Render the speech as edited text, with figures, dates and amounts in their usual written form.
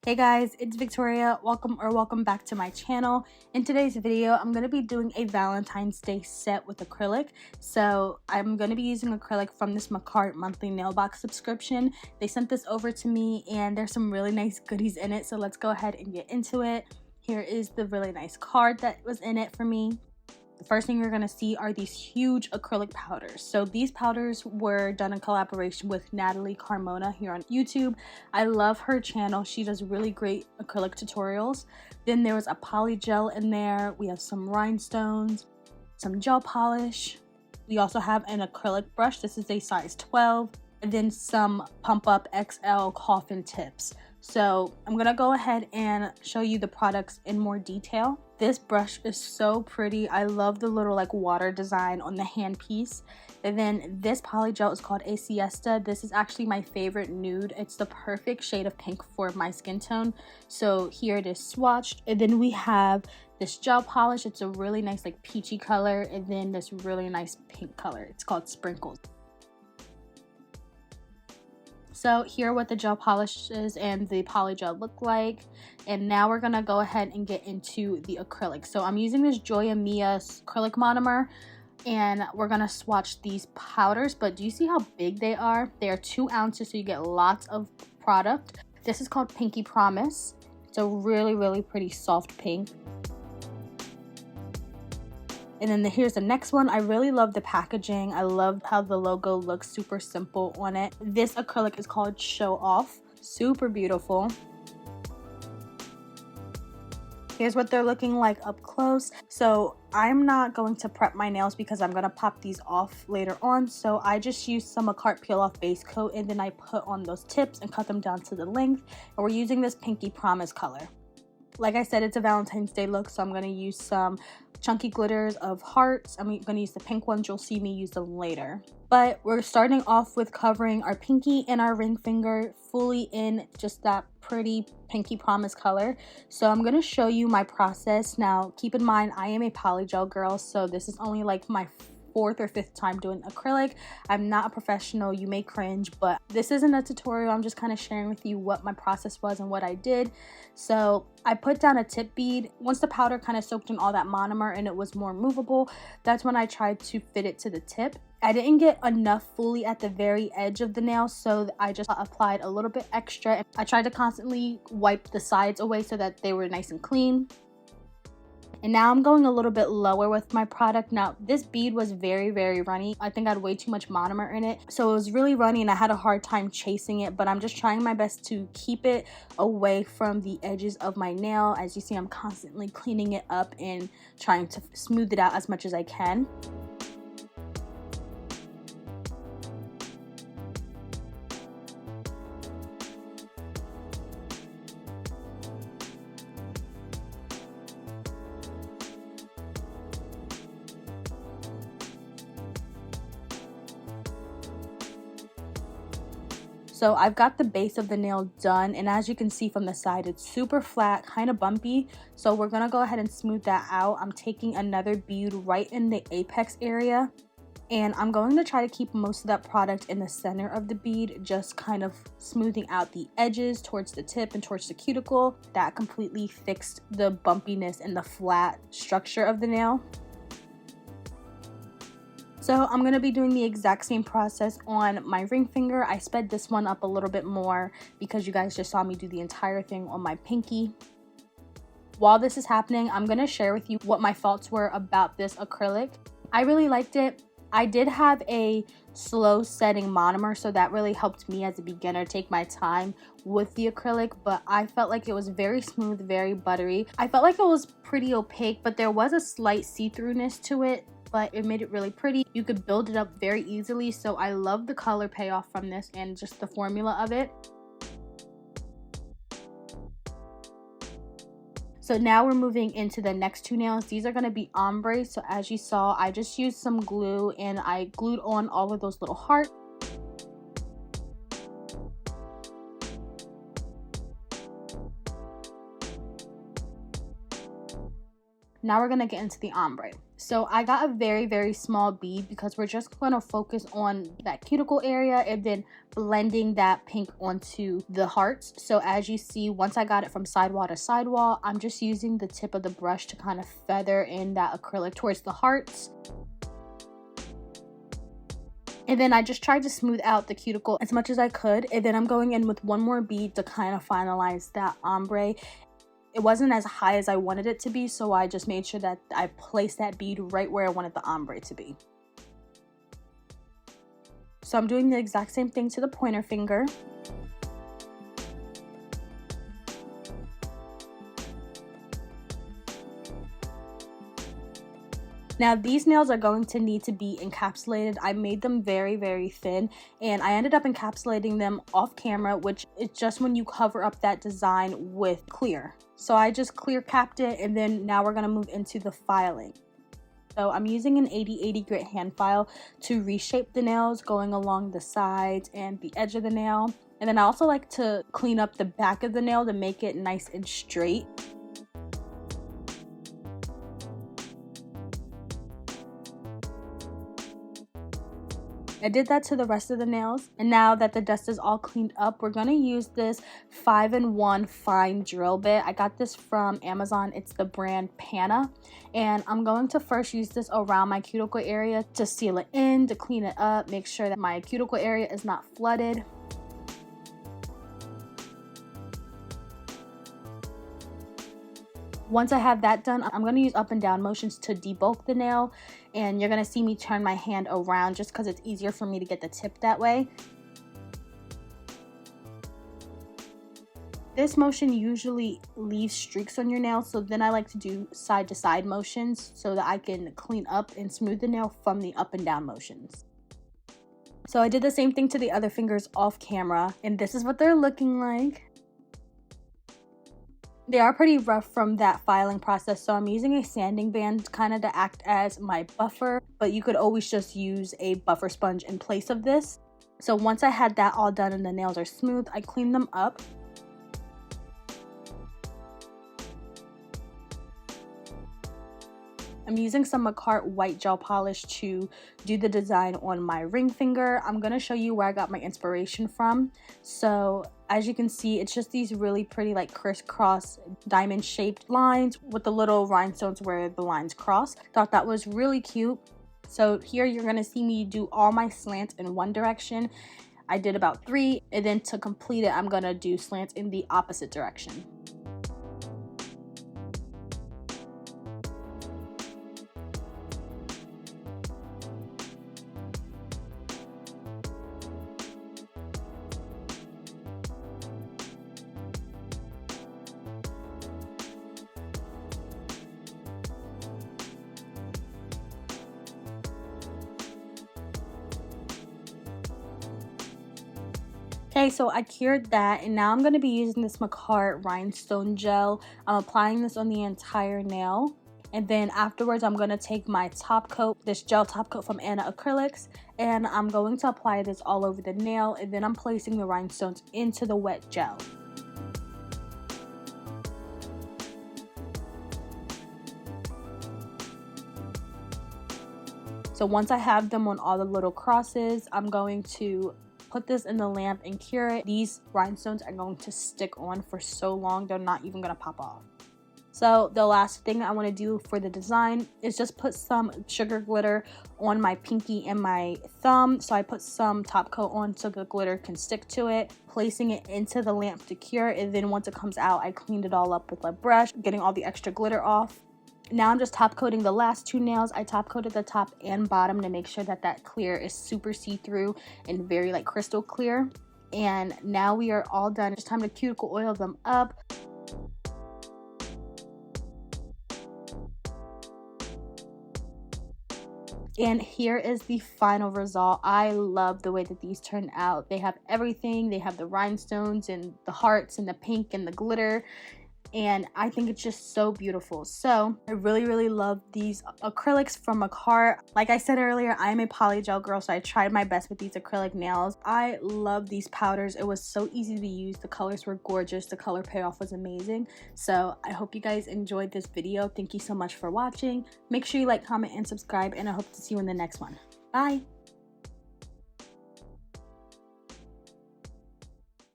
Hey guys, it's Victoria. Welcome back to my channel. In today's video, I'm going to be doing a Valentine's Day set with acrylic. So I'm going to be using acrylic from this Makartt Monthly Nail Subscription. They sent this over to me and there's some really nice goodies in it. So let's go ahead and get into it. Here is the really nice card that was in it for me. The first thing you're going to see are these huge acrylic powders. So these powders were done in collaboration with Natali Carmona here on YouTube. I love her channel. She does really great acrylic tutorials. Then there was a poly gel in there. We have some rhinestones, some gel polish. We also have an acrylic brush. This is a size 12. And then some Pump Up XL coffin tips. So I'm gonna go ahead and show you the products in more detail. This brush is so pretty. I love the little like water design on the handpiece. And then this poly gel is called A Siesta. This is actually my favorite nude. It's the perfect shade of pink for my skin tone. So here it is swatched. And then we have this gel polish. It's a really nice like peachy color. And then this really nice pink color. It's called Sprinkles. So here are what the gel polishes and the poly gel look like. And now we're gonna go ahead and get into the acrylic. So I'm using this Joya Mia acrylic monomer and we're gonna swatch these powders, but do you see how big they are? They are 2 ounces, so you get lots of product. This is called Pinky Promise. It's a really pretty soft pink. And then here's the next one. I really love the packaging. I love how the logo looks super simple on it. This acrylic is called Show Off. Super beautiful. Here's what they're looking like up close. So I'm not going to prep my nails because I'm going to pop these off later on. So I just used some Makartt peel off base coat and then I put on those tips and cut them down to the length. And we're using this Pinky Promise color. Like I said, it's a Valentine's Day look, so I'm going to use some chunky glitters of hearts. I'm going to use the pink ones. You'll see me use them later. But we're starting off with covering our pinky and our ring finger fully in just that pretty Pinky Promise color. So I'm going to show you my process. Now, keep in mind, I am a polygel girl, so this is only like my 4th or 5th time doing acrylic. I'm not a professional. You may cringe, but this isn't a tutorial. I'm just kind of sharing with you what my process was and what I did. So I put down a tip bead. Once the powder kind of soaked in all that monomer and it was more movable, that's when I tried to fit it to the tip. I didn't get enough fully at the very edge of the nail, so I just applied a little bit extra. I tried to constantly wipe the sides away so that they were nice and clean. And now I'm going a little bit lower with my product. Now, this bead was very runny. I think I had way too much monomer in it. So it was really runny and I had a hard time chasing it, but I'm just trying my best to keep it away from the edges of my nail. As you see, I'm constantly cleaning it up and trying to smooth it out as much as I can. So I've got the base of the nail done, and as you can see from the side, it's super flat, kind of bumpy. So we're gonna go ahead and smooth that out. I'm taking another bead right in the apex area, and I'm going to try to keep most of that product in the center of the bead, just kind of smoothing out the edges towards the tip and towards the cuticle. That completely fixed the bumpiness and the flat structure of the nail. So I'm going to be doing the exact same process on my ring finger. I sped this one up a little bit more because you guys just saw me do the entire thing on my pinky. While this is happening, I'm going to share with you what my thoughts were about this acrylic. I really liked it. I did have a slow setting monomer, so that really helped me as a beginner take my time with the acrylic, but I felt like it was very smooth, very buttery. I felt like it was pretty opaque, but there was a slight see-throughness to it, but it made it really pretty. You could build it up very easily, so I love the color payoff from this and just the formula of it. So now we're moving into the next 2 nails. These are going to be ombre. So as you saw, I just used some glue and I glued on all of those little hearts. Now we're going to get into the ombre. So I got a very small bead because we're just going to focus on that cuticle area and then blending that pink onto the hearts. So as you see, once I got it from sidewall to sidewall, I'm just using the tip of the brush to kind of feather in that acrylic towards the hearts. And then I just tried to smooth out the cuticle as much as I could. And then I'm going in with one more bead to kind of finalize that ombre. It wasn't as high as I wanted it to be, so I just made sure that I placed that bead right where I wanted the ombre to be. So I'm doing the exact same thing to the pointer finger. Now these nails are going to need to be encapsulated. I made them very thin, and I ended up encapsulating them off camera, which is just when you cover up that design with clear. So I just clear capped it, and then now we're going to move into the filing. So I'm using an 80/80 grit hand file to reshape the nails, going along the sides and the edge of the nail. And then I also like to clean up the back of the nail to make it nice and straight. I did that to the rest of the nails, and now that the dust is all cleaned up, we're going to use this 5-in-1 fine drill bit. I got this from Amazon. It's the brand Pana, and I'm going to first use this around my cuticle area to seal it in, to clean it up, make sure that my cuticle area is not flooded. Once I have that done, I'm going to use up and down motions to debulk the nail, and you're going to see me turn my hand around just because it's easier for me to get the tip that way. This motion usually leaves streaks on your nail, so then I like to do side to side motions so that I can clean up and smooth the nail from the up and down motions. So I did the same thing to the other fingers off camera, and this is what they're looking like. They are pretty rough from that filing process, so I'm using a sanding band kind of to act as my buffer, but you could always just use a buffer sponge in place of this. So once I had that all done and the nails are smooth, I cleaned them up. I'm using some Makartt white gel polish to do the design on my ring finger. I'm going to show you where I got my inspiration from. So as you can see, it's just these really pretty like crisscross diamond shaped lines with the little rhinestones where the lines cross. Thought that was really cute. So here you're going to see me do all my slants in one direction. I did about 3, and then to complete it, I'm going to do slants in the opposite direction. Okay, so I cured that, and now I'm going to be using this Makartt rhinestone gel. I'm applying this on the entire nail, and then afterwards I'm going to take my top coat, this gel top coat from Acrylics, and I'm going to apply this all over the nail, and then I'm placing the rhinestones into the wet gel. So once I have them on all the little crosses, I'm going to put this in the lamp and cure it. These rhinestones are going to stick on for so long, they're not even going to pop off. So the last thing I want to do for the design is just put some sugar glitter on my pinky and my thumb. So I put some top coat on so the glitter can stick to it, placing it into the lamp to cure, and then once it comes out, I cleaned it all up with a brush, getting all the extra glitter off. Now I'm just top coating the last 2 nails. I top coated the top and bottom to make sure that that clear is super see-through and very like crystal clear. And now we are all done. It's time to cuticle oil them up. And here is the final result. I love the way that these turn out. They have everything. They have the rhinestones and the hearts and the pink and the glitter. and I think it's just so beautiful. So I really love these acrylics from Makartt. Like I said earlier, I'm a polygel girl, so I tried my best with these acrylic nails. I love these powders. It was so easy to use. The colors were gorgeous. The color payoff was amazing. So I hope you guys enjoyed this video. Thank you so much for watching. Make sure you like, comment, and subscribe, and I hope to see you in the next one. Bye!